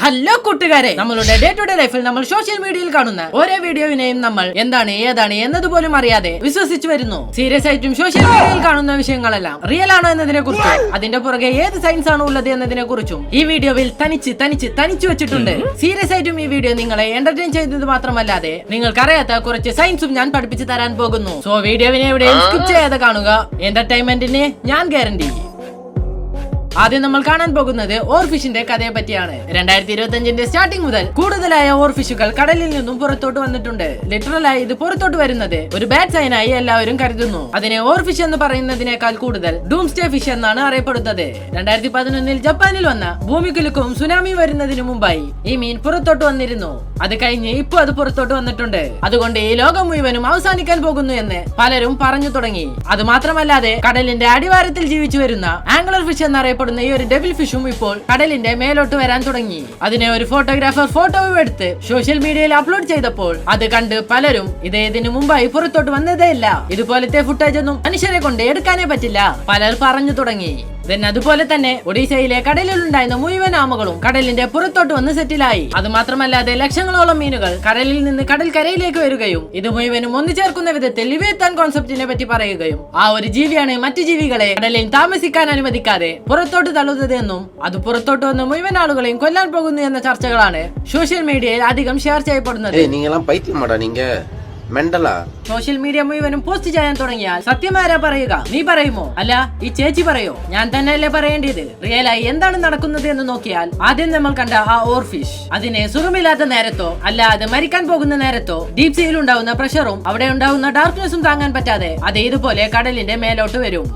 Hello കൂട്ടുകാരെ, നമ്മളുടെ day to day ലൈഫിൽ നമ്മൾ സോഷ്യൽ മീഡിയയിൽ കാണുന്ന ഓരോ വീഡിയോവിനെയും നമ്മൾ എന്താണ് ഏതാണ് എന്നതുപോലും അറിയാതെ വിശ്വസിച്ചു വരുന്നു. സീരിയസ് ആയിട്ടും സോഷ്യൽ മീഡിയയിൽ കാണുന്ന വിഷയങ്ങളെല്ലാം റിയൽ ആണോ എന്നതിനെ കുറിച്ചും അതിന്റെ പുറകെ ഏത് സയൻസ് ആണ് ഉള്ളത് എന്നതിനെ കുറിച്ചും ഈ വീഡിയോയിൽ തനിച്ചു വെച്ചിട്ടുണ്ട്. സീരിയസ് ആയിട്ടും ഈ വീഡിയോ നിങ്ങളെ എന്റർടൈൻ ചെയ്തത് മാത്രമല്ലാതെ നിങ്ങൾക്കറിയാത്ത കുറച്ച് സയൻസും ഞാൻ പഠിപ്പിച്ചു തരാൻ പോകുന്നു. സോ വീഡിയോവിനെ എവിടെയും സ്കിപ്പ് ചെയ്യാതെ കാണുക. എന്റർടൈൻമെന്റിന് ഞാൻ ഗ്യാരണ്ടി. ആദ്യം നമ്മൾ കാണാൻ പോകുന്നത് ഓർഫിഷിന്റെ കഥയെ പറ്റിയാണ്. 2025 സ്റ്റാർട്ടിംഗ് മുതൽ കൂടുതലായ ഓർഫിഷുകൾ കടലിൽ നിന്നും പുറത്തോട്ട് വന്നിട്ടുണ്ട്. ലിറ്ററലായി ഇത് പുറത്തോട്ട് വരുന്നത് ഒരു ബാഡ് സൈൻ ആയി എല്ലാവരും കരുതുന്നു. അതിനെ ഓർഫിഷ് എന്ന് പറയുന്നതിനേക്കാൾ കൂടുതൽ ഡൂംസ്റ്റേ ഫിഷ് എന്നാണ് അറിയപ്പെടുന്നത്. 2011 ജപ്പാനിൽ വന്ന ഭൂമികുലുക്കവും സുനാമി വരുന്നതിന് മുമ്പായി ഈ മീൻ പുറത്തോട്ട് വന്നിരുന്നു. അത് കഴിഞ്ഞ് ഇപ്പൊ അത് പുറത്തോട്ട് വന്നിട്ടുണ്ട്. അതുകൊണ്ട് ഈ ലോകം മുഴുവനും അവസാനിക്കാൻ പോകുന്നു എന്ന് പലരും പറഞ്ഞു തുടങ്ങി. അത് മാത്രമല്ലാതെ കടലിന്റെ അടിവാരത്തിൽ ജീവിച്ചു വരുന്ന ആംഗ്ലർ ഫിഷ് എന്നറിയപ്പെടുന്ന ഈ ഒരു ഡെവിൽ ഫിഷും ഇപ്പോൾ കടലിന്റെ മേലോട്ട് വരാൻ തുടങ്ങി. അതിനെ ഒരു ഫോട്ടോഗ്രാഫർ ഫോട്ടോയും എടുത്ത് സോഷ്യൽ മീഡിയയിൽ അപ്ലോഡ് ചെയ്തപ്പോൾ അത് കണ്ട് പലരും ഇതിനു മുമ്പായി പുറത്തോട്ട് വന്നതേ ഇല്ല, ഇതുപോലത്തെ ഫുട്ടേജ് ഒന്നും മനുഷ്യരെ കൊണ്ട് എടുക്കാനേ പറ്റില്ല പലർ പറഞ്ഞു തുടങ്ങി. അതുപോലെ തന്നെ ഒഡീസയിലെ കടലിലുണ്ടായിരുന്ന മുഴുവൻ ആമകളും കടലിന്റെ പുറത്തോട്ട് വന്ന് സെറ്റിലായി. അത് മാത്രമല്ലാതെ ലക്ഷങ്ങളോളം മീനുകൾ കടലിൽ നിന്ന് കടൽക്കരയിലേക്ക് വരികയും ഇത് മുഴുവനും ഒന്നു ചേർക്കുന്ന വിധത്തിൽ ലിവേത്താൻ കോൺസെപ്റ്റിനെ പറ്റി പറയുകയും ആ ഒരു ജീവിയാണ് മറ്റു ജീവികളെ കടലിൽ താമസിക്കാൻ അനുവദിക്കാതെ പുറത്തോട്ട് തള്ളുന്നത് എന്നും അത് പുറത്തോട്ട് വന്ന് മുഴുവൻ ആളുകളെയും കൊല്ലാൻ പോകുന്നു എന്ന ചർച്ചകളാണ് സോഷ്യൽ മീഡിയയിൽ അധികം ഷെയർ ചെയ്യപ്പെടുന്നത്. സോഷ്യൽ മീഡിയ മുഴുവനും പോസ്റ്റ് ചെയ്യാൻ തുടങ്ങിയാൽ സത്യമാരാ പറയുക? നീ പറയുമോ? അല്ല ഈ ചേച്ചി പറയോ? ഞാൻ തന്നെയല്ലേ പറയേണ്ടത്? റിയലായി എന്താണ് നടക്കുന്നത് എന്ന് നോക്കിയാൽ ആദ്യം നമ്മൾ കണ്ട ആ ഓർഫിഷ്, അതിനെ സുഖമില്ലാത്ത നേരത്തോ അല്ല അത് മരിക്കാൻ പോകുന്ന നേരത്തോ ഡീപ് സീയിൽ ഉണ്ടാവുന്ന പ്രഷറും അവിടെ ഉണ്ടാവുന്ന ഡാർക്ക്നെസ്സും താങ്ങാൻ പറ്റാതെ അത് ഇതുപോലെ കടലിന്റെ മേലോട്ട് വരും.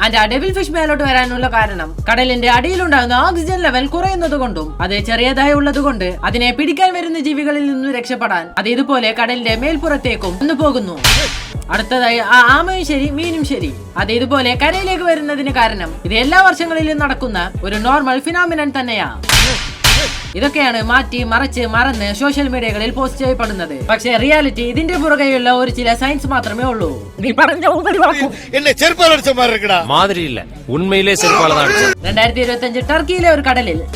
ആൻഡ് ആ ഡെവിൽ ഫിഷ് മേലോട്ട് വരാനുള്ള കാരണം കടലിന്റെ അടിയിലുണ്ടാകുന്ന ഓക്സിജൻ ലെവൽ കുറയുന്നത് കൊണ്ടും അത് ചെറിയതായി ഉള്ളത് കൊണ്ട് അതിനെ പിടിക്കാൻ വരുന്ന ജീവികളിൽ നിന്ന് രക്ഷപ്പെടാൻ അത് ഇതുപോലെ കടലിന്റെ മേൽപ്പുറത്തേക്കും വന്നു പോകുന്നു. അടുത്തതായി ആ ആമയും ശരി മീനും ശരി അത് ഇതുപോലെ കരയിലേക്ക് വരുന്നതിന് കാരണം ഇത് എല്ലാ വർഷങ്ങളിലും നടക്കുന്ന ഒരു നോർമൽ ഫിനോമിനൻ തന്നെയാ. ഇതൊക്കെയാണ് മാറ്റി മറച്ച് മറന്ന് സോഷ്യൽ മീഡിയകളിൽ പോസ്റ്റ് ചെയ്യപ്പെടുന്നത്. പക്ഷേ റിയാലിറ്റി ഇതിന്റെ പുറകെയുള്ള ഒരു ചില സയൻസ് മാത്രമേ ഉള്ളൂ. നീ പറഞ്ഞ 2025 ടർക്കിയിലെ ഒരു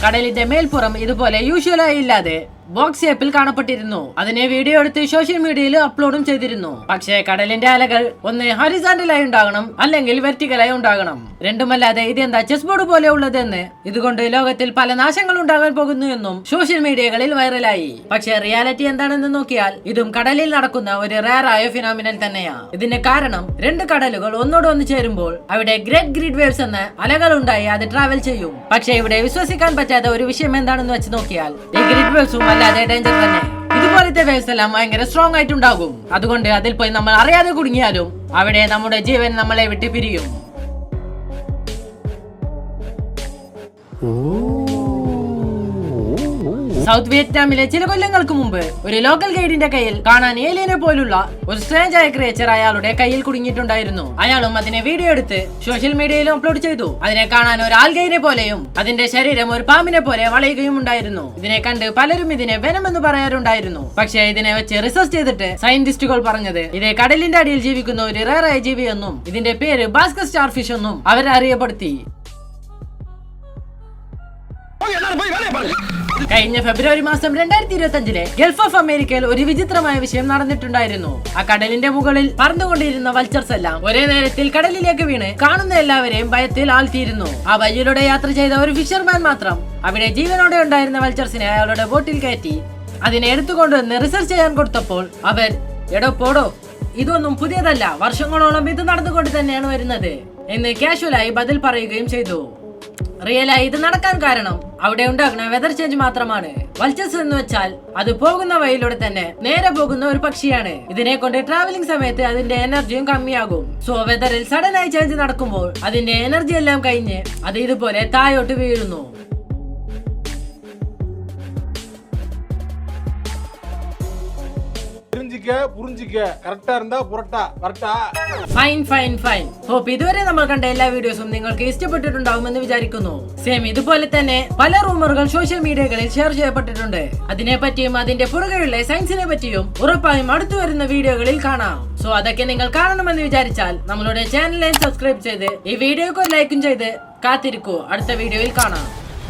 കടലിന്റെ മേൽപ്പുറം ഇതുപോലെ യൂഷ്വലായി ഇല്ലാതെ ബോക്സ് ഷേപ്പിൽ കാണപ്പെട്ടിരുന്നു. അതിനെ വീഡിയോ എടുത്ത് സോഷ്യൽ മീഡിയയിൽ അപ്ലോഡും ചെയ്തിരുന്നു. പക്ഷേ കടലിന്റെ അലകൾ ഒന്ന് ഹൊറിസോണ്ടലായി ഉണ്ടാകണം അല്ലെങ്കിൽ വെർട്ടിക്കലായി ഉണ്ടാകണം. രണ്ടുമല്ലാതെ ഇതെന്താ ചെസ് ബോർഡ് പോലെ ഉള്ളതെന്ന് ഇതുകൊണ്ട് ലോകത്തിൽ പല നാശങ്ങൾ ഉണ്ടാകാൻ പോകുന്നു എന്നും സോഷ്യൽ മീഡിയകളിൽ വൈറലായി. പക്ഷേ റിയാലിറ്റി എന്താണെന്ന് നോക്കിയാൽ ഇതും കടലിൽ നടക്കുന്ന ഒരു റെയർ ആയ ഫിനോമിനൻ തന്നെയാ. ഇതിന്റെ കാരണം രണ്ട് കടലുകൾ ഒന്നോടൊന്ന് ചേരുമ്പോൾ അവിടെ ഗ്രേറ്റ് ഗ്രിഡ് വേവ്സ് എന്ന അലകൾ ഉണ്ടായി അത് ട്രാവൽ ചെയ്യും. പക്ഷേ ഇവിടെ വിശ്വസിക്കാൻ പറ്റാത്ത ഒരു വിഷയം എന്താണെന്ന് വെച്ച് നോക്കിയാൽ ഈ ഗ്രിഡ് വേവ്സും അല്ലാതെ ഡേഞ്ചർ തന്നെ. ഇതുപോലത്തെ വേവ്സ് എല്ലാം ഭയങ്കര സ്ട്രോങ് ആയിട്ടുണ്ടാകും. അതുകൊണ്ട് അതിൽ പോയി നമ്മൾ അറിയാതെ കുടുങ്ങിയാലും അവിടെ നമ്മുടെ ജീവൻ നമ്മളെ വിട്ട് പിരിയും. സൗത്ത് വിയറ്റ്നാമിലെ ചില കൊല്ലങ്ങൾക്ക് മുമ്പ് ഒരു ലോക്കൽ ഗൈഡിന്റെ കയ്യിൽ കാണാൻ ഏലിയനെ പോലുള്ള ഒരു സ്ട്രേഞ്ച് ആയ ക്രിയേച്ചർ അയാളുടെ കയ്യിൽ കുടുങ്ങിയിട്ടുണ്ടായിരുന്നു. അയാളും അതിനെ വീഡിയോ എടുത്ത് സോഷ്യൽ മീഡിയയിൽ അപ്ലോഡ് ചെയ്തു. അതിനെ കാണാൻ ഒരു ആൽഗൈനെ പോലെയും അതിന്റെ ശരീരം ഒരു പാമ്പിനെ പോലെ വളയുകയും ഉണ്ടായിരുന്നു. ഇതിനെ കണ്ട് പലരും ഇതിനെ വെനം എന്ന് പറയാറുണ്ടായിരുന്നു. പക്ഷേ ഇതിനെ വെച്ച് റിസർച്ച് ചെയ്തിട്ട് സയന്റിസ്റ്റുകൾ പറഞ്ഞത് ഇത് കടലിന്റെ അടിയിൽ ജീവിക്കുന്ന ഒരു റെയർ ആയ ജീവി എന്നും ഇതിന്റെ പേര് ബാസ്കറ്റ് സ്റ്റാർ ഫിഷ് എന്നും അവർ അറിയപ്പെടുത്തി. കഴിഞ്ഞ ഫെബ്രുവരി മാസം 2025 ഗൾഫ് ഓഫ് അമേരിക്കയിൽ ഒരു വിചിത്രമായ വിഷയം നടന്നിട്ടുണ്ടായിരുന്നു. ആ കടലിന്റെ മുകളിൽ പറന്നുകൊണ്ടിരുന്ന വൾച്ചർസ് എല്ലാം ഒരേ നേരത്തിൽ കടലിലേക്ക് വീണ് കാണുന്ന എല്ലാവരെയും ഭയത്തിൽ ആഴ്ത്തിയിരുന്നു. ആ വഴിയിലൂടെ യാത്ര ചെയ്ത ഒരു ഫിഷർമാൻ മാത്രം അവിടെ ജീവനോടെ ഉണ്ടായിരുന്ന വൾച്ചർസിനെ അയാളുടെ ബോട്ടിൽ കയറ്റി അതിനെ എടുത്തുകൊണ്ടുവന്ന് റിസർച്ച് ചെയ്യാൻ കൊടുത്തപ്പോൾ അവർ എടോ പോടോ ഇതൊന്നും പുതിയതല്ല, വർഷങ്ങളോളം ഇത് നടന്നുകൊണ്ട് തന്നെയാണ് വരുന്നത് എന്ന് കാഷ്വലായി ബദൽ പറയുകയും ചെയ്തു. റിയലായി ഇത് നടക്കാൻ കാരണം അവിടെ ഉണ്ടാകുന്ന വെതർ ചേഞ്ച് മാത്രമാണ്. വൾച്ചേഴ്സ് എന്ന് വെച്ചാൽ അത് പോകുന്ന വഴിയിലൂടെ തന്നെ നേരെ പോകുന്ന ഒരു പക്ഷിയാണ്. ഇതിനെ കൊണ്ട് ട്രാവലിംഗ് സമയത്ത് അതിന്റെ എനർജിയും കമ്മിയാകും. സോ വെതറിൽ സഡൻ ആയി ചേഞ്ച് നടക്കുമ്പോൾ അതിന്റെ എനർജി എല്ലാം കഴിഞ്ഞ് അത് ഇതുപോലെ താഴോട്ട് വീഴുന്നു. ഹോപ്പ് ഇതുവരെ നമ്മൾ കണ്ട എല്ലാ വീഡിയോസും നിങ്ങൾക്ക് ഇഷ്ടപ്പെട്ടിട്ടുണ്ടാവുമെന്ന് വിചാരിക്കുന്നു. സെയിം ഇതുപോലെ തന്നെ പല റൂമറുകൾ സോഷ്യൽ മീഡിയകളിൽ ഷെയർ ചെയ്യപ്പെട്ടിട്ടുണ്ട്. അതിനെ പറ്റിയും അതിന്റെ പുറകെയുള്ള സയൻസിനെ പറ്റിയും ഉറപ്പായും അടുത്തു വരുന്ന വീഡിയോകളിൽ കാണാം. സോ അതൊക്കെ നിങ്ങൾ കാണണമെന്ന് വിചാരിച്ചാൽ നമ്മളുടെ ചാനലിനെ സബ്സ്ക്രൈബ് ചെയ്ത് ഈ വീഡിയോക്ക് ലൈക്കും ചെയ്ത് കാത്തിരിക്കൂ. അടുത്ത വീഡിയോയിൽ കാണാം.